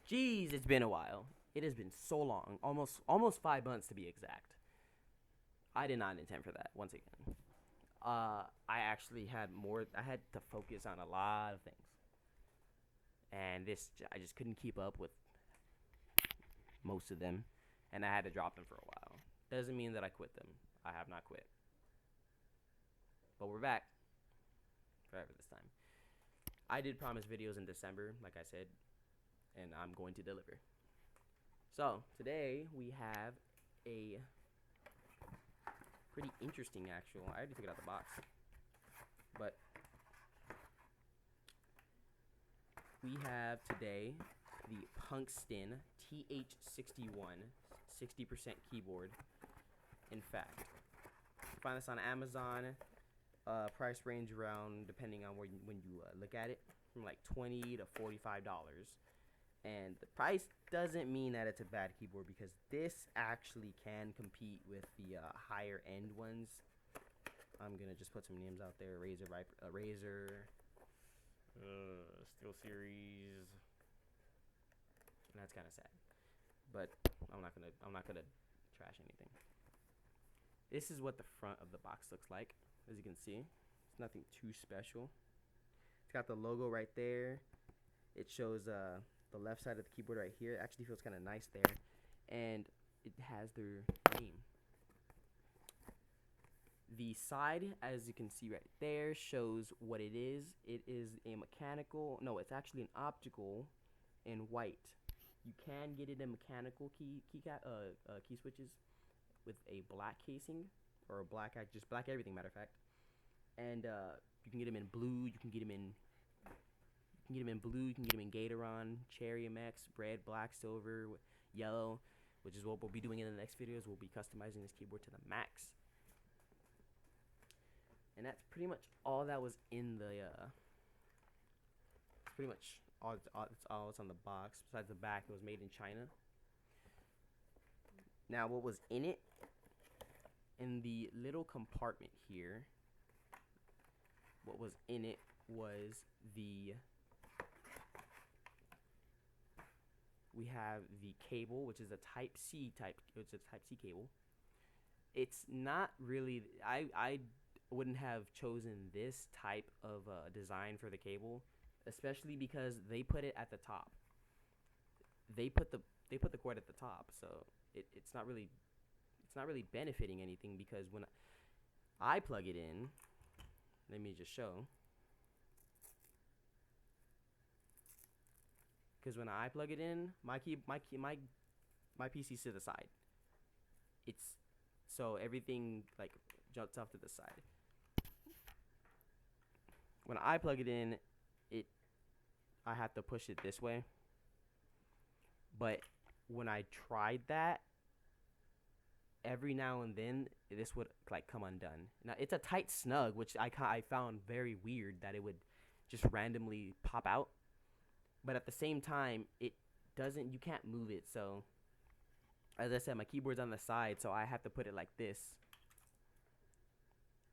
Jeez, it's been a while. It has been so long, almost 5 months to be exact. I did not intend for that. Once again, I actually had more. I had to focus on a lot of things, and I just couldn't keep up with most of them, and I had to drop them for a while. Doesn't mean that I quit them. I have not quit, but we're back forever this time. I did promise videos in December, like I said, and I'm going to deliver. So today we have a pretty interesting actual. I already took it out the box, but we have today the punkston TH61 60% keyboard. In fact, you find this on Amazon. Price range around, depending on when you look at it, from like $20 to $45. And the price doesn't mean that it's a bad keyboard, because this actually can compete with the higher end ones. I'm gonna just put some names out there: Razer, Steel Series, and that's kind of sad. But I'm not gonna trash anything. This is what the front of the box looks like. As you can see, it's nothing too special. It's got the logo right there. It shows the left side of the keyboard right here. It actually feels kind of nice there, and it has their name. The side, as you can see right there, shows what it is. It is a mechanical. No, it's actually an optical in white. You can get it in mechanical key switches with a black casing, or a black, just black everything, matter of fact. And you can get them in blue. You can get them in blue. You can get them in Gatoron, Cherry MX, red, black, silver, yellow, which is what we'll be doing in the next videos. We'll be customizing this keyboard to the max. And that's pretty much all that was in the. Pretty much all that's on the box. Besides the back, it was made in China. Now, what was in it? In the little compartment here, what was in it was we have the cable, which is a Type C cable. It's not really, I wouldn't have chosen this type of design for the cable, especially because they put it at the top. They put the cord at the top, so it's not really benefiting anything, because when I plug it in, let me just show. Because when I plug it in, my PC's to the side. It's so everything like jumps off to the side. When I plug it in, I have to push it this way. But when I tried that, every now and then this would like come undone. Now it's a tight snug, which I found very weird that it would just randomly pop out. But at the same time, it doesn't. You can't move it. So, as I said, my keyboard's on the side, so I have to put it like this,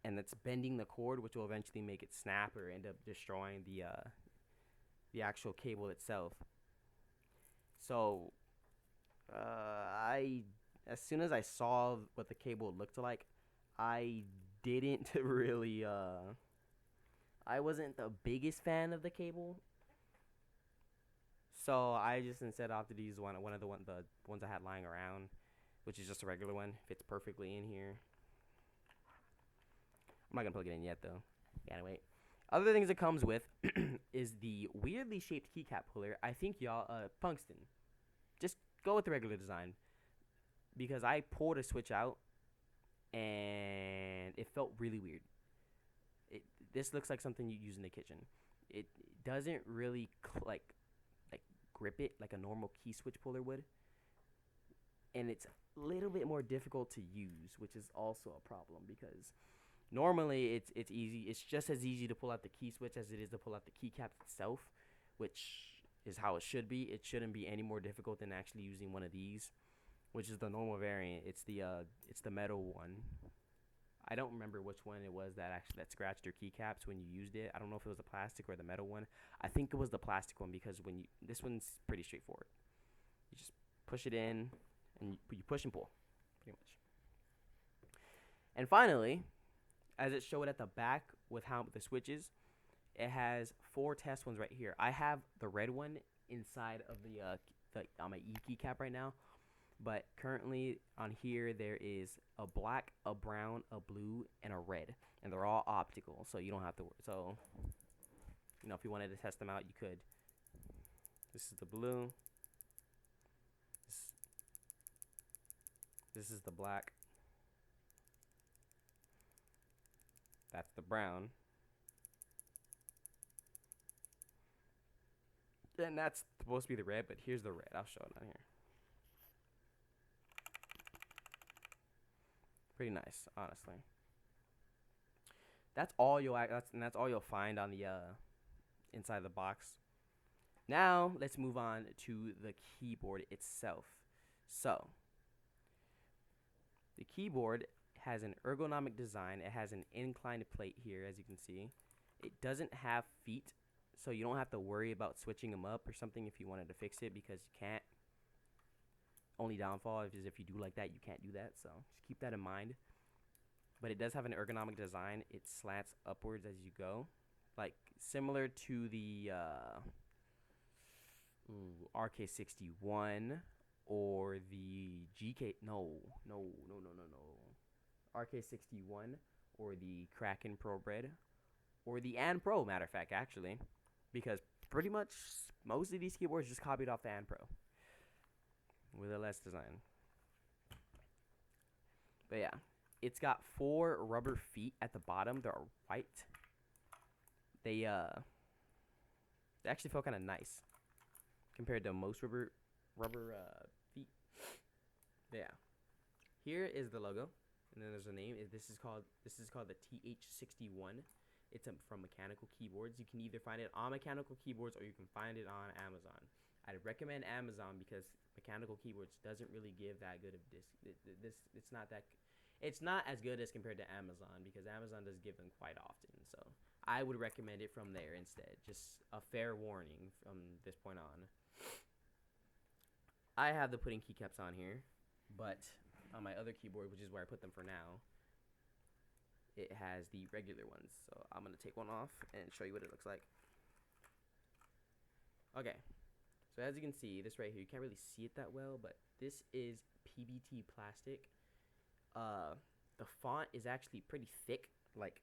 and that's bending the cord, which will eventually make it snap or end up destroying the actual cable itself. So, as soon as I saw what the cable looked like, I didn't really. I wasn't the biggest fan of the cable. So I just instead opted to use one of the ones I had lying around, which is just a regular one. Fits perfectly in here. I'm not gonna plug it in yet though. Gotta wait. Other things it comes with is the weirdly shaped keycap puller. I think y'all punkston. Just go with the regular design, because I pulled a switch out and it felt really weird. This looks like something you use in the kitchen. It doesn't really grip it like a normal key switch puller would, and it's a little bit more difficult to use, which is also a problem, because normally it's easy. It's just as easy to pull out the key switch as it is to pull out the keycap itself, which is how it should be. It shouldn't be any more difficult than actually using one of these, which is the normal variant. It's the metal one. I don't remember which one it was that scratched your keycaps when you used it. I don't know if it was the plastic or the metal one. I think it was the plastic one, because this one's pretty straightforward. You just push it in, and you push and pull, pretty much. And finally, as it showed at the back with how the switches, it has 4 test ones right here. I have the red one inside of the on my keycap right now, but currently on here there is a black, a brown, a blue, and a red, and they're all optical, so you don't have to worry. So, you know, if you wanted to test them out, you could. This is the blue. This is the black. That's the brown. And that's supposed to be the red, but here's the red. I'll show it on here. Pretty nice, honestly. That's all that's all you'll find on the inside the box. Now let's move on to the keyboard itself. So the keyboard has an ergonomic design. It has an inclined plate here, as you can see. It doesn't have feet, so you don't have to worry about switching them up or something if you wanted to fix it, because you can't. Only downfall is if you do like that, you can't do that, so just keep that in mind. But it does have an ergonomic design. It slants upwards as you go, like similar to the RK61 or the RK61 or the Kraken Pro Bread or the An Pro, matter of fact, actually, because pretty much most of these keyboards just copied off the An Pro with a less design. But yeah, it's got 4 rubber feet at the bottom. They're white. They actually feel kind of nice compared to most rubber feet. But yeah, here is the logo, and then there's a name. This is called the TH61. It's from Mechanical Keyboards. You can either find it on Mechanical Keyboards or you can find it on Amazon. I'd recommend Amazon because Mechanical Keyboards doesn't really give that good of it's not as good as compared to Amazon, because Amazon does give them quite often. So I would recommend it from there instead. Just a fair warning from this point on. I have the putting keycaps on here, but on my other keyboard, which is where I put them for now, it has the regular ones. So I'm going to take one off and show you what it looks like. Okay. So as you can see, this right here, you can't really see it that well, but this is PBT plastic. The font is actually pretty thick, like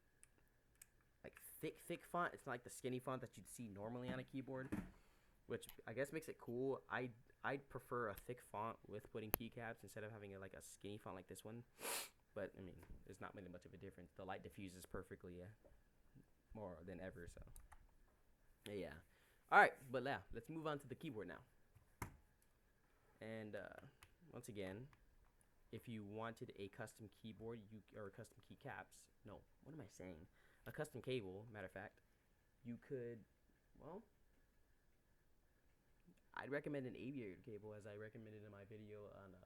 thick font. It's not like the skinny font that you'd see normally on a keyboard, which I guess makes it cool. I'd prefer a thick font with putting keycaps instead of having like a skinny font like this one. But I mean, there's not really much of a difference. The light diffuses perfectly, more than ever. So yeah. All right, but yeah, let's move on to the keyboard now. And once again, if you wanted a custom keyboard, or custom keycaps, no, what am I saying? A custom cable, matter of fact, you could, well, I'd recommend an aviator cable, as I recommended in my video on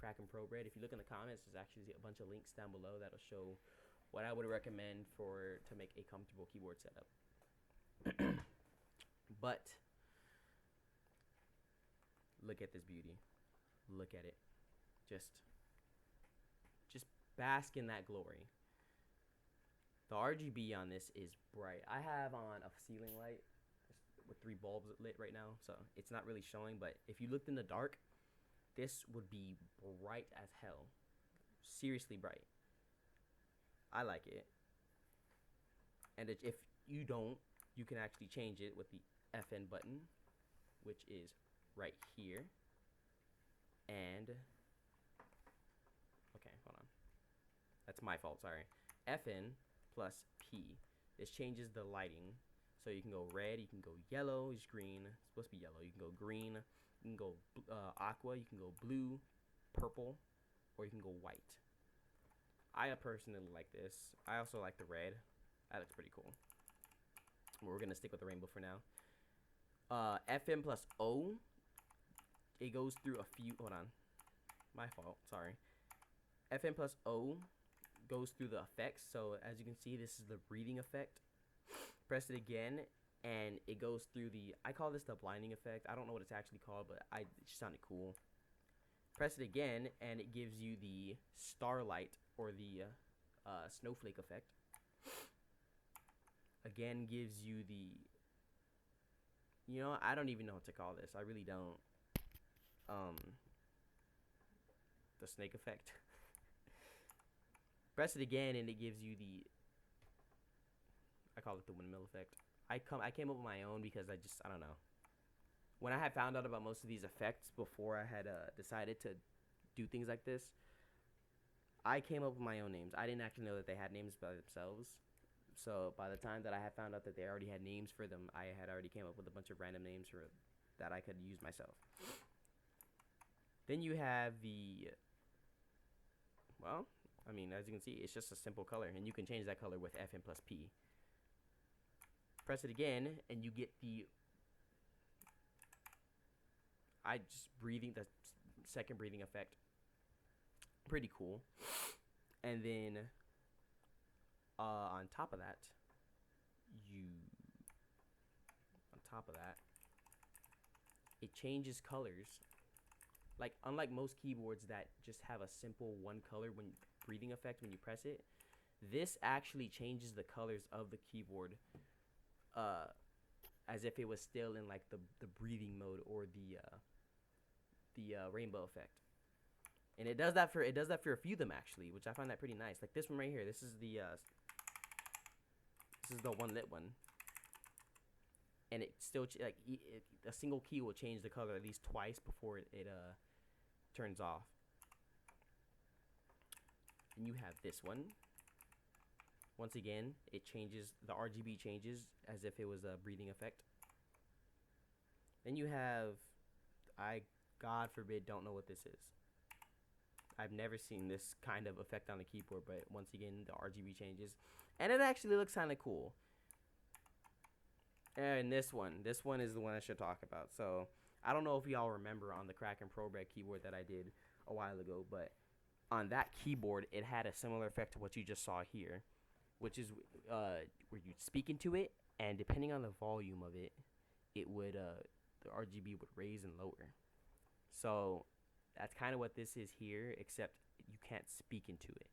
Kraken Pro Bread. If you look in the comments, there's actually a bunch of links down below that'll show what I would recommend to make a comfortable keyboard setup. But look at this beauty. Look at it. Just bask in that glory. The RGB on this is bright. I have on a ceiling light with 3 bulbs lit right now, so it's not really showing, but if you looked in the dark, this would be bright as hell. Seriously bright. I like it. And if you don't, you can actually change it with the FN button, which is right here. And okay, hold on. That's my fault, sorry. FN plus P. This changes the lighting. So you can go red, you can go yellow, it's green. It's supposed to be yellow. You can go green, you can go aqua, you can go blue, purple, or you can go white. I personally like this. I also like the red. That looks pretty cool. We're going to stick with the rainbow for now. FN plus O. It goes through a few, hold on. My fault, sorry. FN plus O goes through the effects. So as you can see, this is the breathing effect. Press it again, and it goes through the, I call this the blinding effect. I don't know what it's actually called, but it just sounded cool. Press it again, and it gives you the starlight or the snowflake effect. Again, gives you the, you know, I don't even know what to call this. I really don't. The snake effect. Press it again, and it gives you the, I call it the windmill effect. I came up with my own because I don't know. When I had found out about most of these effects before I had decided to do things like this, I came up with my own names. I didn't actually know that they had names by themselves. So by the time that I had found out that they already had names for them, I had already came up with a bunch of random names for that I could use myself. Then you have the, well, I mean, as you can see, it's just a simple color, and you can change that color with Fn plus P. Press it again, and you get the, the second breathing effect. Pretty cool. And then on top of that, it changes colors. Like, unlike most keyboards that just have a simple one color when breathing effect when you press it, this actually changes the colors of the keyboard as if it was still in like the breathing mode or the rainbow effect. And it does that for a few of them actually, which I find that pretty nice. Like this one right here. This is the one lit one, and it still a single key will change the color at least twice before it turns off. And you have this one. Once again, it changes, the RGB changes as if it was a breathing effect. Then you have, I, God forbid, don't know what this is. I've never seen this kind of effect on the keyboard, but once again, the RGB changes. And it actually looks kind of cool. And this one is the one I should talk about. So, I don't know if y'all remember on the Kraken ProBread keyboard that I did a while ago, but on that keyboard, it had a similar effect to what you just saw here, which is where you'd speak into it, and depending on the volume of it, it would the RGB would raise and lower. So that's kind of what this is here, except you can't speak into it.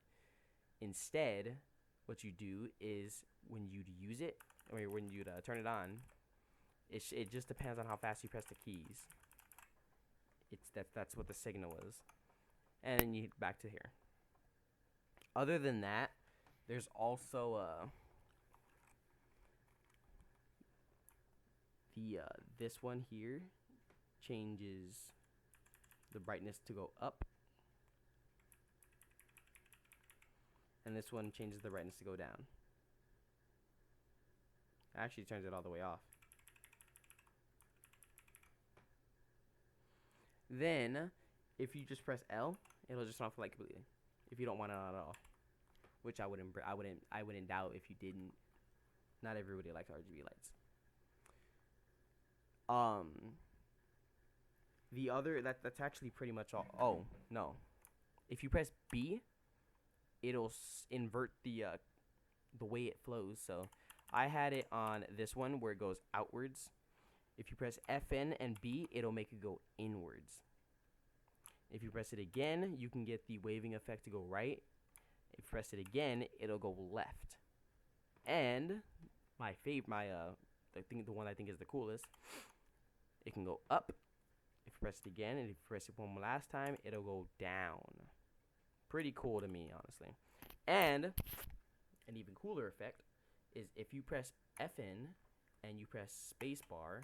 Instead, what you do is when you'd use it, or when you'd turn it on, it just depends on how fast you press the keys. That's what the signal is. And then you back to here. Other than that, there's also this one here changes the brightness to go up, and this one changes the brightness to go down. Actually turns it all the way off. Then if you just press L, it'll just turn off the light completely if you don't want it on at all, which I wouldn't doubt if you didn't. Not everybody likes RGB lights. The other, that's actually pretty much all. Oh no, if you press B, it'll invert the way it flows. So I had it on this one where it goes outwards. If you press FN and B, it'll make it go inwards. If you press it again, you can get the waving effect to go right. If you press it again, it'll go left. And my favorite, the one I think is the coolest, it can go up. If you press it again, and if you press it one last time, it'll go down. Pretty cool to me, honestly. And an even cooler effect is if you press FN and you press spacebar,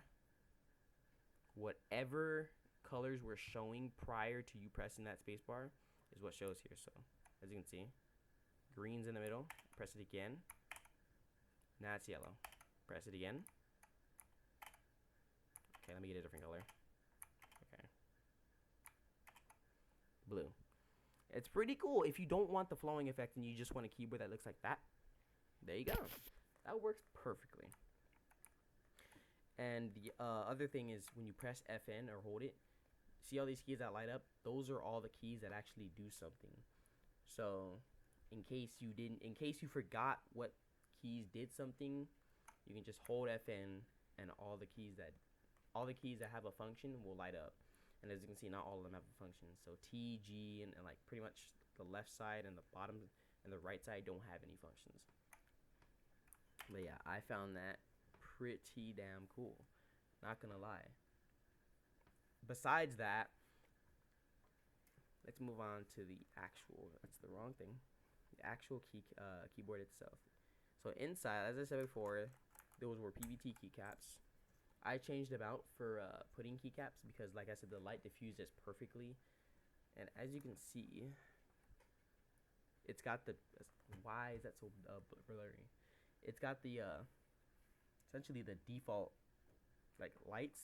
whatever colors were showing prior to you pressing that spacebar is what shows here. So, as you can see, green's in the middle. Press it again. Now it's yellow. Press it again. Okay, let me get a different color. Okay. Blue. It's pretty cool. If you don't want the flowing effect and you just want a keyboard that looks like that, there you go. That works perfectly. And the other thing is when you press FN or hold it, see all these keys that light up? Those are all the keys that actually do something. So in case you forgot what keys did something, You can just hold FN, and all the keys that have a function will light up. And as you can see, not all of them have a function. So T, G, and like pretty much the left side and the bottom and the right side don't have any functions. But yeah, I found that pretty damn cool. Not gonna lie. Besides that, let's move on to the actual. That's the wrong thing. The actual keyboard itself. So inside, as I said before, those were PVT keycaps. I changed them out for putting keycaps because, like I said, the light diffuses perfectly. And as you can see, it's got the. Why is that so blurry? It's got the essentially the default like lights.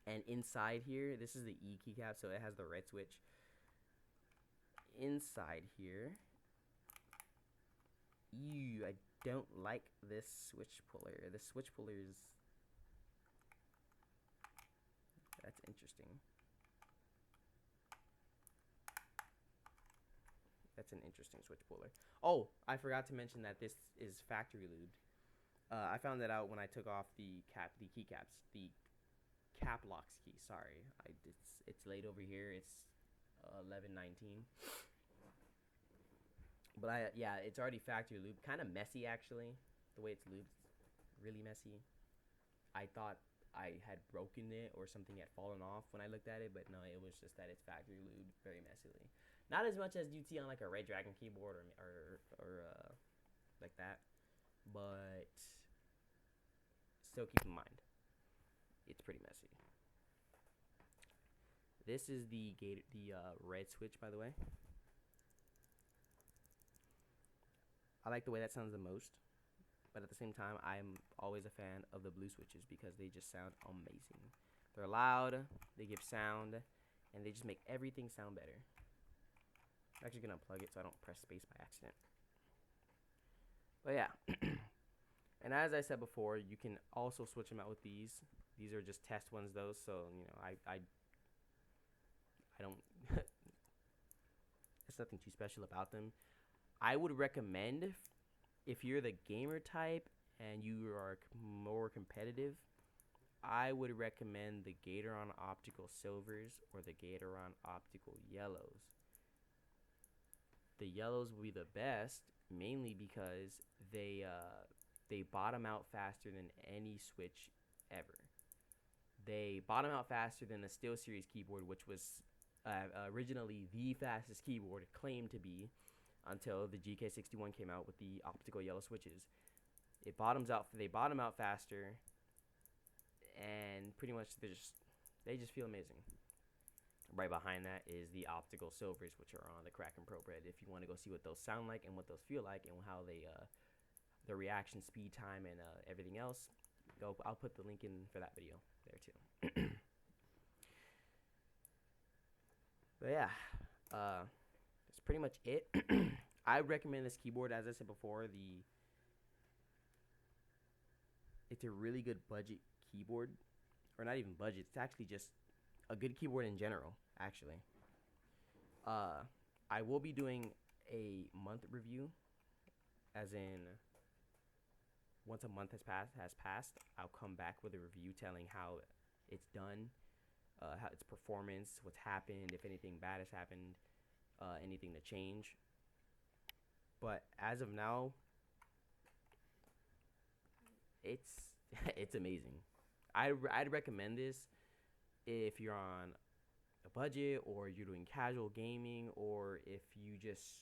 And inside here, this is the E keycap, so it has the red switch. Inside here, I don't like this switch puller. The switch puller is, that's interesting. That's an interesting switch puller. Oh, I forgot to mention that this is factory lubed. I found that out when I took off the keycaps, the cap locks key. Sorry, it's late over here. It's 11:19. But yeah, it's already factory lubed. Kind of messy actually, the way it's lubed, really messy. I thought I had broken it or something had fallen off when I looked at it, but no, it was just that it's factory lubed very messily. Not as much as you'd see on like a Red Dragon keyboard or like that, but still keep in mind it's pretty messy. This is the red switch, by the way. I like the way that sounds the most, but at the same time, I'm always a fan of the blue switches because they just sound amazing. They're loud, they give sound, and they just make everything sound better. I'm actually gonna unplug it so I don't press space by accident. But yeah, and as I said before, you can also switch them out with these. These are just test ones though, so you know I don't. There's nothing too special about them. I would recommend, if you're the gamer type and you are more competitive, I would recommend the Gateron Optical Silvers or the Gateron Optical Yellows. The yellows will be the best, mainly because they bottom out faster than any switch ever. They bottom out faster than the SteelSeries keyboard, which was originally the fastest keyboard claimed to be, until the GK61 came out with the optical yellow switches. They bottom out faster, and pretty much they just feel amazing. Right behind that is the optical silvers, which are on the Kraken Pro Bread. If you want to go see what those sound like and what those feel like and how they the reaction speed time and everything else, I'll put the link in for that video there too. But yeah, that's pretty much it. I recommend this keyboard. As I said before, it's a really good budget keyboard, or not even budget. It's actually just a good keyboard in general, actually. I will be doing a month review, as in once a month has passed, I'll come back with a review telling how it's done, how its performance, what's happened, if anything bad has happened, anything to change. But as of now, it's amazing. I'd recommend this if you're on a budget, or you're doing casual gaming, or if you just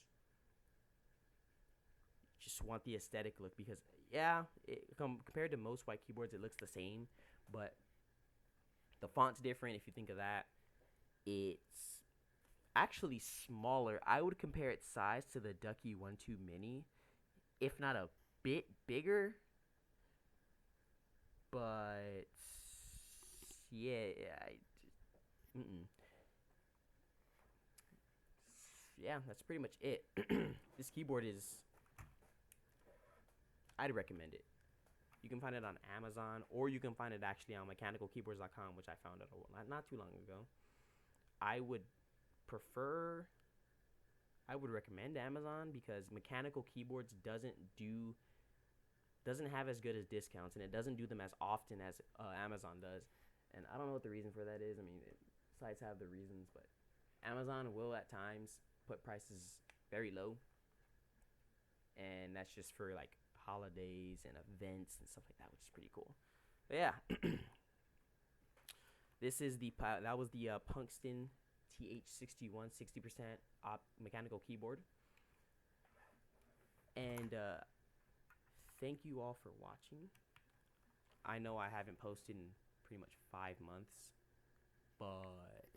want the aesthetic look, because yeah, compared to most white keyboards, it looks the same, but the font's different. If you think of that, it's actually smaller. I would compare its size to the Ducky 1-2 Mini, if not a bit bigger. But yeah, yeah, that's pretty much it. This keyboard I'd recommend it. You can find it on Amazon, or you can find it actually on mechanicalkeyboards.com, which I found out not too long ago. I would recommend Amazon, because Mechanical Keyboards doesn't do doesn't have as good as discounts, and it doesn't do them as often as Amazon does. And I don't know what the reason for that is. I mean, sites have the reasons, but Amazon will at times put prices very low, and that's just for like holidays and events and stuff like that, which is pretty cool. But yeah, that was the punkston TH61 60% mechanical keyboard. And thank you all for watching. I know I haven't posted in pretty much 5 months, but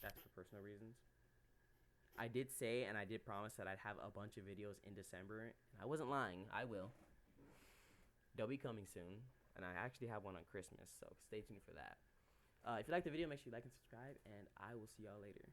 that's for personal reasons. I did say and I did promise that I'd have a bunch of videos in December, and I wasn't lying. I will. They'll be coming soon, and I actually have one on Christmas, so stay tuned for that. If you like the video, make sure you like and subscribe, and I will see y'all later.